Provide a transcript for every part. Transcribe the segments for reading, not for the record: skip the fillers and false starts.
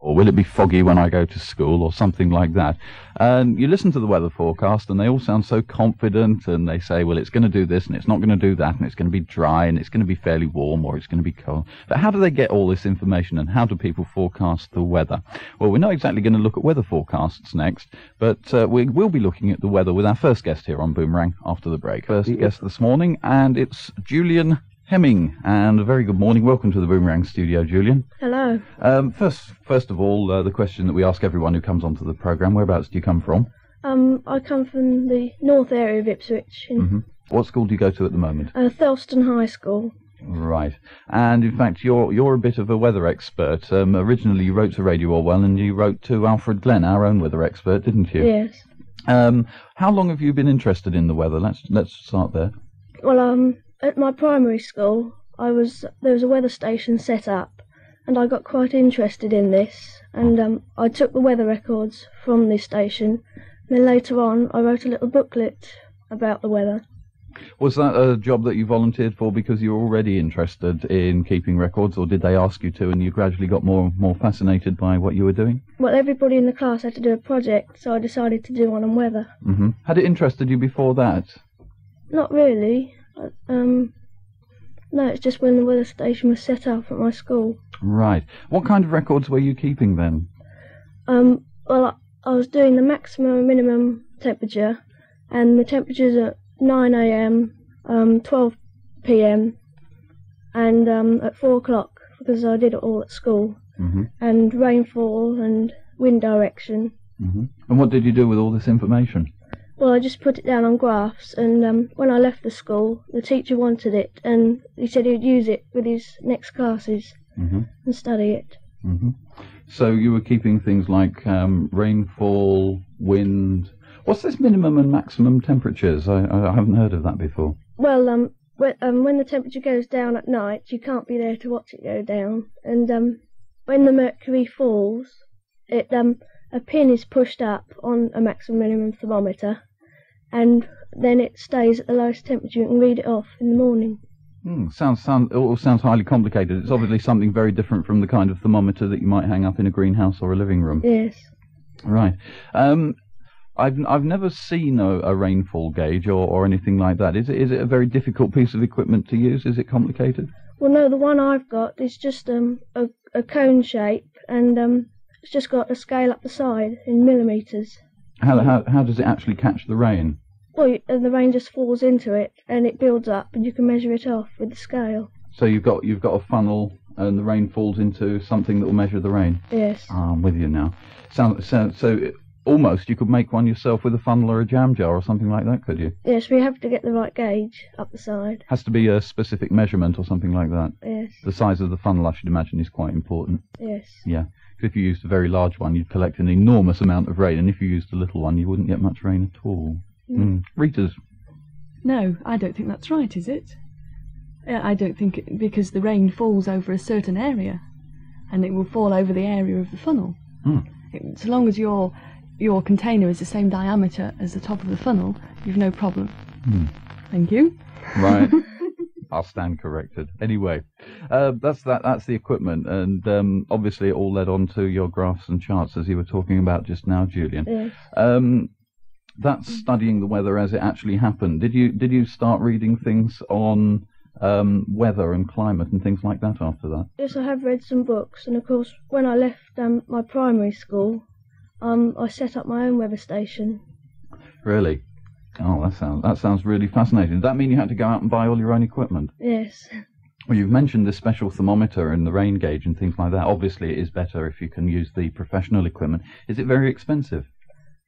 Or will it be foggy when I go to school, or something like that? And you listen to the weather forecast, and they all sound so confident, and they say, well, it's going to do this, and it's not going to do that, and it's going to be dry, and it's going to be fairly warm, or it's going to be cold. But how do they get all this information, and how do people forecast the weather? Well, we're not exactly going to look at weather forecasts next, but we will be looking at the weather with our first guest here on Boomerang after the break. First guest this morning, and it's Julian Heming, and a very good morning. Welcome to the Boomerang studio, Julian. Hello. First of all, the question that we ask everyone who comes onto the programme, whereabouts do you come from? I come from the north area of Ipswich. What school do you go to at the moment? Thelston High School. Right. And in fact, you're a bit of a weather expert. Originally you wrote to Radio Orwell, and you wrote to Alfred Glenn, our own weather expert, didn't you? Yes. How long have you been interested in the weather? Let's start there. Well, at my primary school, there was a weather station set up, and I got quite interested in this, and I took the weather records from this station. Then later on, I wrote a little booklet about the weather. Was that a job that you volunteered for because you were already interested in keeping records, or did they ask you to and you gradually got more fascinated by what you were doing? Well, everybody in the class had to do a project, so I decided to do one on weather. Had it interested you before that? Not really. No, it's just when the weather station was set up at my school. Right. What kind of records were you keeping then? Well, I was doing the maximum and minimum temperature, and the temperatures at 9 a.m., 12 p.m, and at 4 o'clock, because I did it all at school, and rainfall and wind direction. And what did you do with all this information? Well, I just put it down on graphs, and when I left the school, the teacher wanted it, and he said he'd use it with his next classes and study it. So you were keeping things like rainfall, wind. What's this minimum and maximum temperatures? I haven't heard of that before. Well, when the temperature goes down at night, you can't be there to watch it go down, and when the mercury falls, a pin is pushed up on a maximum minimum thermometer, and then it stays at the lowest temperature. You can read it off in the morning. It all sounds highly complicated. It's obviously something very different from the kind of thermometer that you might hang up in a greenhouse or a living room. Yes. Right. I've never seen a rainfall gauge or anything like that. Is it a very difficult piece of equipment to use? Is it complicated? Well, no. The one I've got is just a cone shape, and it's just got a scale up the side in millimetres. How does it actually catch the rain? Well, the rain just falls into it, and it builds up, and you can measure it off with the scale. So you've got a funnel, and the rain falls into something that will measure the rain. Yes. I'm with you now. Almost you could make one yourself with a funnel or a jam jar or something like that, could you? Yes, we have to get the right gauge up the side. Has to be a specific measurement or something like that. Yes. The size of the funnel, I should imagine, is quite important. Yes. Yeah. If you used a very large one, you'd collect an enormous amount of rain, and if you used a little one, you wouldn't get much rain at all. Rita's? No, I don't think that's right, is it? I don't think because the rain falls over a certain area, and it will fall over the area of the funnel. So long as your container is the same diameter as the top of the funnel, you've no problem. Thank you. Right. I'll stand corrected. Anyway, that's the equipment, and obviously it all led on to your graphs and charts as you were talking about just now, Julian. Yes. That's studying the weather as it actually happened. Did you start reading things on weather and climate and things like that after that? Yes, I have read some books, and of course when I left my primary school, I set up my own weather station. Really? Oh, that sounds really fascinating. Does that mean you had to go out and buy all your own equipment? Yes. Well, you've mentioned the special thermometer and the rain gauge and things like that. Obviously, it is better if you can use the professional equipment. Is it very expensive?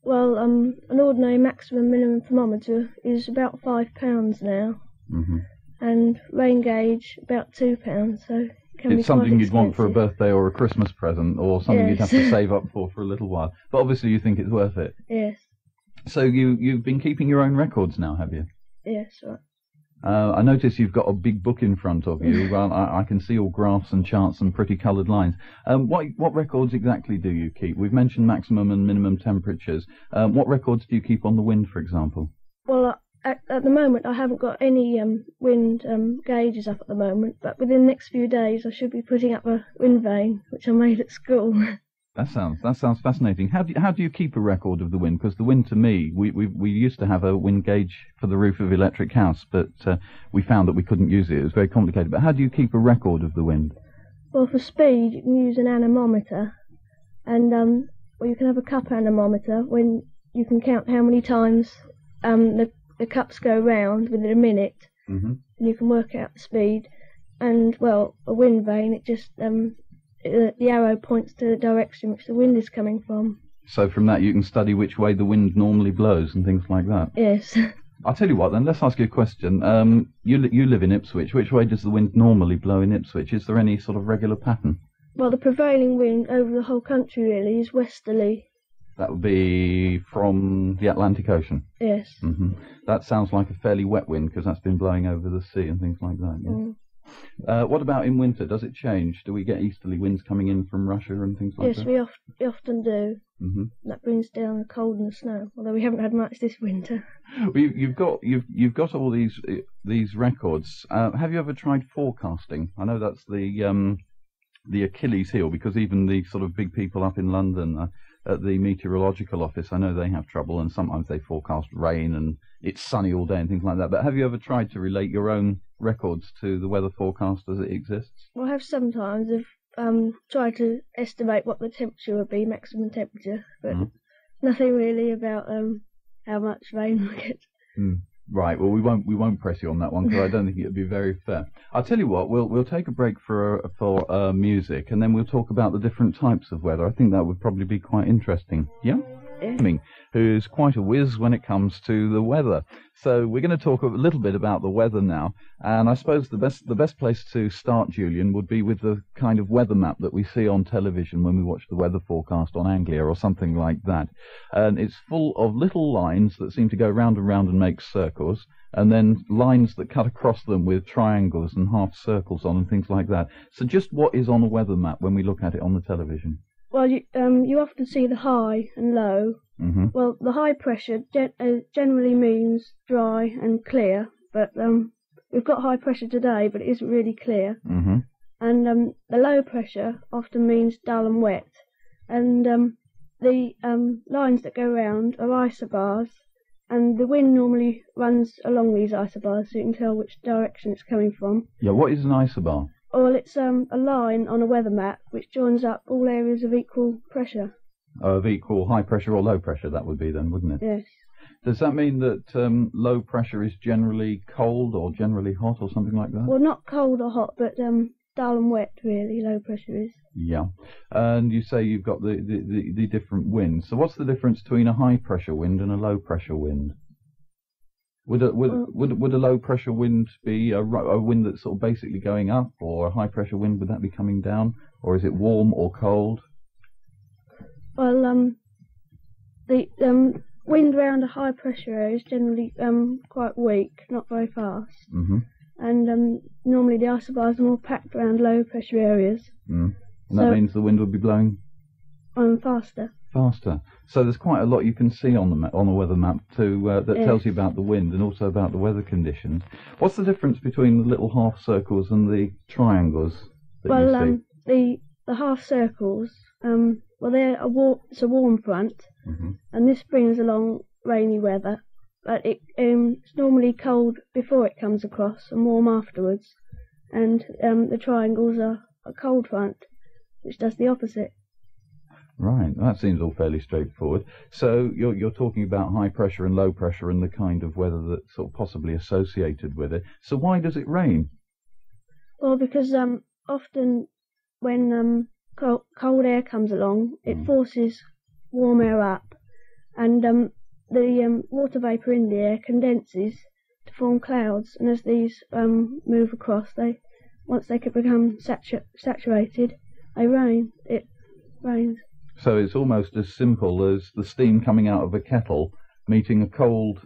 Well, an ordinary maximum minimum thermometer is about £5 now, and rain gauge about £2. So it's something you'd want for a birthday or a Christmas present, or something you'd have to save up for a little while. But obviously, you think it's worth it. Yes. So you've been keeping your own records now, have you? Yes, right. I notice you've got a big book in front of you. Well, I can see all graphs and charts and pretty coloured lines. What records exactly do you keep? We've mentioned maximum and minimum temperatures. What records do you keep on the wind, for example? Well, at the moment I haven't got any wind gauges up at the moment, but within the next few days I should be putting up a wind vane, which I made at school. That sounds fascinating. How do you keep a record of the wind? Because the wind, to me, we used to have a wind gauge for the roof of Electric House, but we found that we couldn't use it. It was very complicated. But how do you keep a record of the wind? Well, for speed, you can use an anemometer, and you can have a cup anemometer when you can count how many times the cups go round within a minute, and you can work out the speed. And well, a wind vane, it just the arrow points to the direction which the wind is coming from. So from that you can study which way the wind normally blows and things like that? Yes. I'll tell you what then, let's ask you a question. You live in Ipswich. Which way does the wind normally blow in Ipswich? Is there any sort of regular pattern? Well, the prevailing wind over the whole country really is westerly. That would be from the Atlantic Ocean? Yes. That sounds like a fairly wet wind because that's been blowing over the sea and things like that. Yes. What about in winter? Does it change? Do we get easterly winds coming in from Russia and things like that? Yes, we often do. That brings down the cold and the snow. Although we haven't had much this winter. Well, you've got all these records. Have you ever tried forecasting? I know that's the Achilles heel, because even the sort of big people up in London at the meteorological office, I know they have trouble, and sometimes they forecast rain and it's sunny all day and things like that. But have you ever tried to relate your own records to the weather forecast as it exists? Well, I have sometimes. I've tried to estimate what the temperature would be, maximum temperature, but nothing really about how much rain we get. Right. Well, we won't press you on that one because I don't think it would be very fair. I'll tell you what. We'll take a break for music, and then we'll talk about the different types of weather. I think that would probably be quite interesting. Yeah. Heming, who's quite a whiz when it comes to the weather. So we're going to talk a little bit about the weather now, and I suppose the best place to start, Julian, would be with the kind of weather map that we see on television when we watch the weather forecast on Anglia or something like that. And it's full of little lines that seem to go round and round and make circles, and then lines that cut across them with triangles and half circles on and things like that. So just what is on a weather map when we look at it on the television? Well, you often see the high and low. Well, the high pressure generally means dry and clear, but we've got high pressure today, but it isn't really clear. And the low pressure often means dull and wet. And the lines that go round are isobars, and the wind normally runs along these isobars, so you can tell which direction it's coming from. Yeah, what is an isobar? Well, it's a line on a weather map which joins up all areas of equal pressure. Of equal high pressure or low pressure, that would be then, wouldn't it? Yes. Does that mean that low pressure is generally cold or generally hot or something like that? Well, not cold or hot, but dull and wet, really, low pressure is. Yeah. And you say you've got the different winds. So what's the difference between a high pressure wind and a low pressure wind? Would a low pressure wind be a wind that's sort of basically going up, or a high pressure wind, would that be coming down, or is it warm or cold? Well, the wind around a high pressure area is generally quite weak, not very fast, and normally the isobars are more packed around low pressure areas. And that means the wind will be blowing faster. So there's quite a lot you can see on the weather map that tells you about the wind and also about the weather conditions. What's the difference between the little half circles and the triangles that you see? The half circles, it's a warm front, and this brings along rainy weather. But it's normally cold before it comes across and warm afterwards. And the triangles are a cold front, which does the opposite. Right, that seems all fairly straightforward. So you're talking about high pressure and low pressure and the kind of weather that's sort of possibly associated with it. So why does it rain? Well, because often when cold air comes along, it forces warm air up, and the water vapour in the air condenses to form clouds, and as these move across, once they can become saturated, they rain. It rains. So it's almost as simple as the steam coming out of a kettle meeting a cold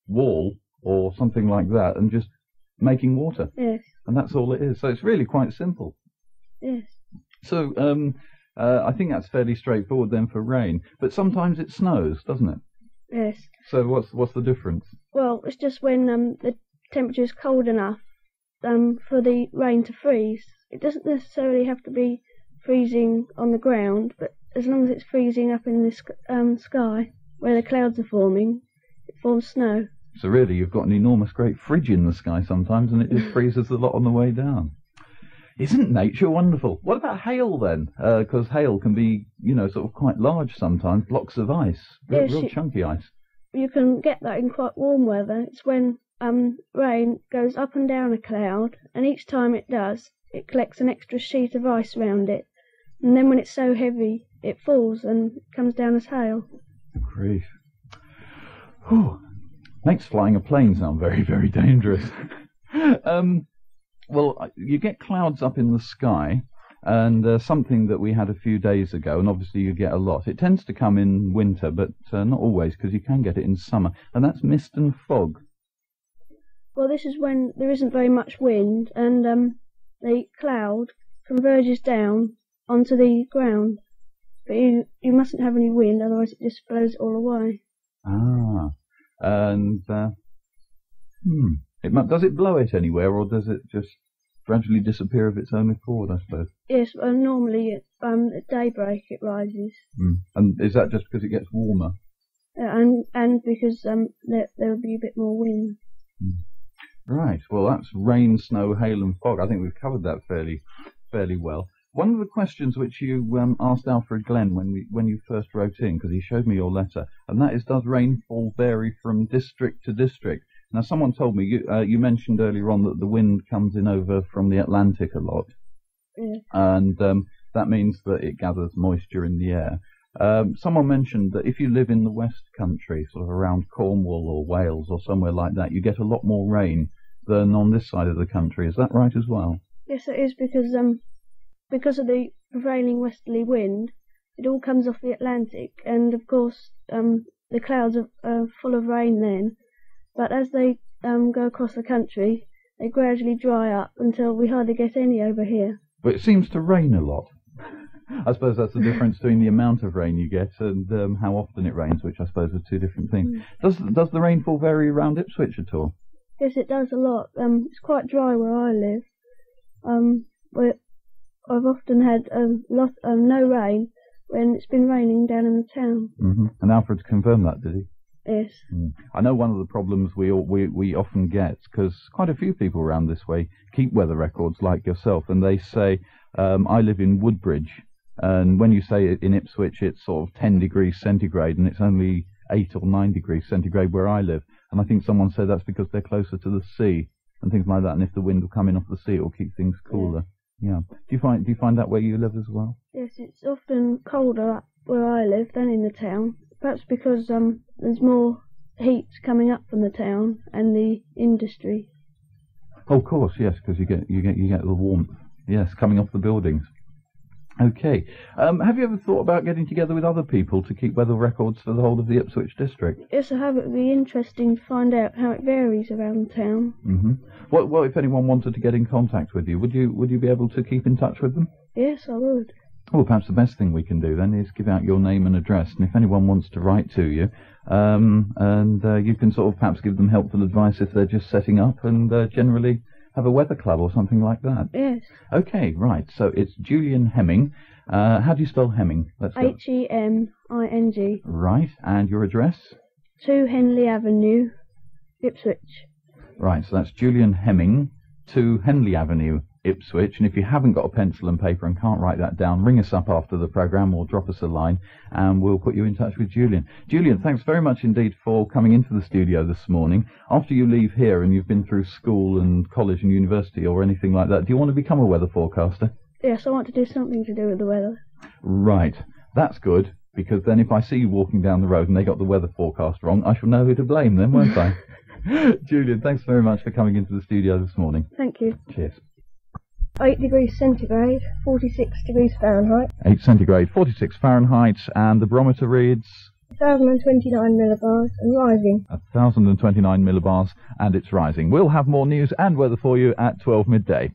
wall or something like that and just making water. Yes. And that's all it is. So it's really quite simple. Yes. So I think that's fairly straightforward then for rain. But sometimes it snows, doesn't it? Yes. So what's the difference? Well, it's just when the temperature is cold enough for the rain to freeze. It doesn't necessarily have to be freezing on the ground, but as long as it's freezing up in the sky, where the clouds are forming, it forms snow. So really, you've got an enormous great fridge in the sky sometimes, and it just freezes a lot on the way down. Isn't nature wonderful? What about hail then? Because hail can be, sort of quite large sometimes, blocks of ice, real chunky ice. You can get that in quite warm weather. It's when rain goes up and down a cloud, and each time it does, it collects an extra sheet of ice around it. And then when it's so heavy, it falls and comes down as hail. Grief. Whew. Makes flying a plane sound very, very dangerous. Well, you get clouds up in the sky, and something that we had a few days ago, and obviously you get a lot. It tends to come in winter, but not always, because you can get it in summer, and that's mist and fog. Well, this is when there isn't very much wind, and the cloud converges down onto the ground. But you mustn't have any wind, otherwise it just blows it all away. Ah, and does it blow it anywhere, or does it just gradually disappear of its own accord, I suppose? Yes, normally at daybreak it rises. And is that just because it gets warmer? And because there will be a bit more wind. Right, well that's rain, snow, hail and fog. I think we've covered that fairly well. One of the questions which you asked Alfred Glenn when you first wrote in, because he showed me your letter, and that is, does rainfall vary from district to district? Now, someone told me, you mentioned earlier on that the wind comes in over from the Atlantic a lot, and that means that it gathers moisture in the air. Someone mentioned that if you live in the West Country, sort of around Cornwall or Wales or somewhere like that, you get a lot more rain than on this side of the country. Is that right as well? Yes, it is, because of the prevailing westerly wind, it all comes off the Atlantic, and of course the clouds are full of rain then. But as they go across the country, they gradually dry up until we hardly get any over here. But it seems to rain a lot. I suppose that's the difference between the amount of rain you get and how often it rains, which I suppose are two different things. Does the rainfall vary around Ipswich at all? Yes, it does a lot. It's quite dry where I live. I've often had no rain when it's been raining down in the town. And Alfred's confirmed that, did he? Yes. I know one of the problems we often get, because quite a few people around this way keep weather records like yourself, and they say, I live in Woodbridge, and when you say in Ipswich it's sort of 10 degrees centigrade, and it's only 8 or 9 degrees centigrade where I live, and I think someone said that's because they're closer to the sea and things like that, and if the wind will come in off the sea it will keep things cooler. Yeah. Do you find that where you live as well? Yes, it's often colder up where I live than in the town. Perhaps because there's more heat coming up from the town and the industry. Oh, of course, yes, because you get the warmth. Yes, coming off the buildings. Okay. Have you ever thought about getting together with other people to keep weather records for the whole of the Ipswich district? Yes, I have. It would be interesting to find out how it varies around town. Well, if anyone wanted to get in contact with you, would you be able to keep in touch with them? Yes, I would. Well, perhaps the best thing we can do then is give out your name and address, and if anyone wants to write to you, you can sort of perhaps give them helpful advice if they're just setting up, and generally have a weather club or something like that. Yes. Okay, right. So it's Julian Heming. How do you spell Heming? Heming. Right. And your address? 2 Henley Avenue, Ipswich. Right. So that's Julian Heming, 2 Henley Avenue, Ipswich. And if you haven't got a pencil and paper and can't write that down, ring us up after the programme or drop us a line and we'll put you in touch with Julian. Julian, thanks very much indeed for coming into the studio this morning. After you leave here and you've been through school and college and university or anything like that, do you want to become a weather forecaster? Yes, I want to do something to do with the weather. Right. That's good, because then if I see you walking down the road and they got the weather forecast wrong, I shall know who to blame then, won't I? Julian, thanks very much for coming into the studio this morning. Thank you. Cheers. 8 degrees centigrade, 46 degrees Fahrenheit. 8 centigrade, 46 Fahrenheit, and the barometer reads 1,029 millibars and rising. 1,029 millibars, and it's rising. We'll have more news and weather for you at 12 midday.